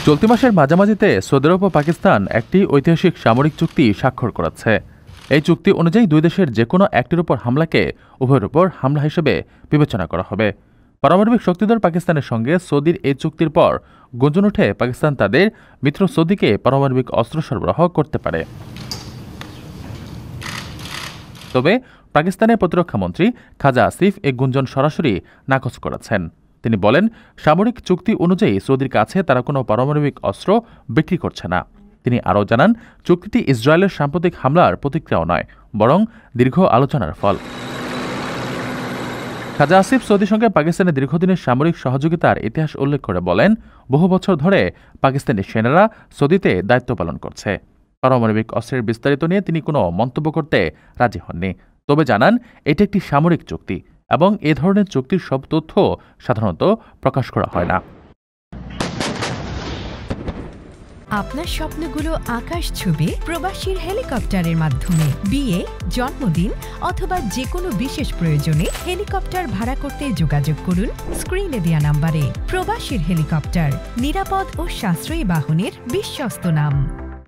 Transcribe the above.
চলতি মাসের মাঝামাঝিতে সৌদি আরব ও পাকিস্তান একটি ঐতিহাসিক সামরিক চুক্তি স্বাক্ষর করেছে। এই চুক্তি অনুযায়ী দুই দেশের যে কোনো একটির উপর হামলাকে উভয়ের উপর হামলা হিসেবে বিবেচনা করা হবে। পারমাণবিক শক্তিধর পাকিস্তানের সঙ্গে সৌদির এই চুক্তির পর গুঞ্জন ওঠে পাকিস্তান তাদের মিত্র সৌদিকে পারমাণবিক অস্ত্র সরবরাহ করতে পারে। তবে পাকিস্তানের প্রতিরক্ষামন্ত্রী খাজা আসিফ এই গুঞ্জন সরাসরি নাকচ করেছেন। তিনি বলেন, সামরিক চুক্তি অনুযায়ী সৌদির কাছে তারা কোনো পারমাণবিক অস্ত্র বিক্রি করছে না। তিনি আরও জানান, চুক্তিটি ইসরায়েলের সাম্প্রতিক হামলার প্রতিক্রিয়াও নয়, বরং দীর্ঘ আলোচনার ফল। খাজা আসিফ সৌদির সঙ্গে পাকিস্তানের দীর্ঘদিনের সামরিক সহযোগিতার ইতিহাস উল্লেখ করে বলেন, বহু বছর ধরে পাকিস্তানি সেনারা সৌদিতে দায়িত্ব পালন করছে। পারমাণবিক অস্ত্রের বিস্তারিত নিয়ে তিনি কোনো মন্তব্য করতে রাজি হননি, তবে জানান এটি একটি সামরিক চুক্তি এবং এ ধরনের চুক্তির সব তথ্য সাধারণত প্রকাশ করা হয় না। আপনার স্বপ্নগুলো আকাশ ছুবে প্রবাসীর হেলিকপ্টারের মাধ্যমে। বিয়ে, জন্মদিন অথবা যে কোনো বিশেষ প্রয়োজনে হেলিকপ্টার ভাড়া করতে যোগাযোগ করুন স্ক্রিনে দেয়া নাম্বারে। প্রবাসীর হেলিকপ্টার, নিরাপদ ও সাশ্রয়ী বাহনের বিশ্বস্ত নাম।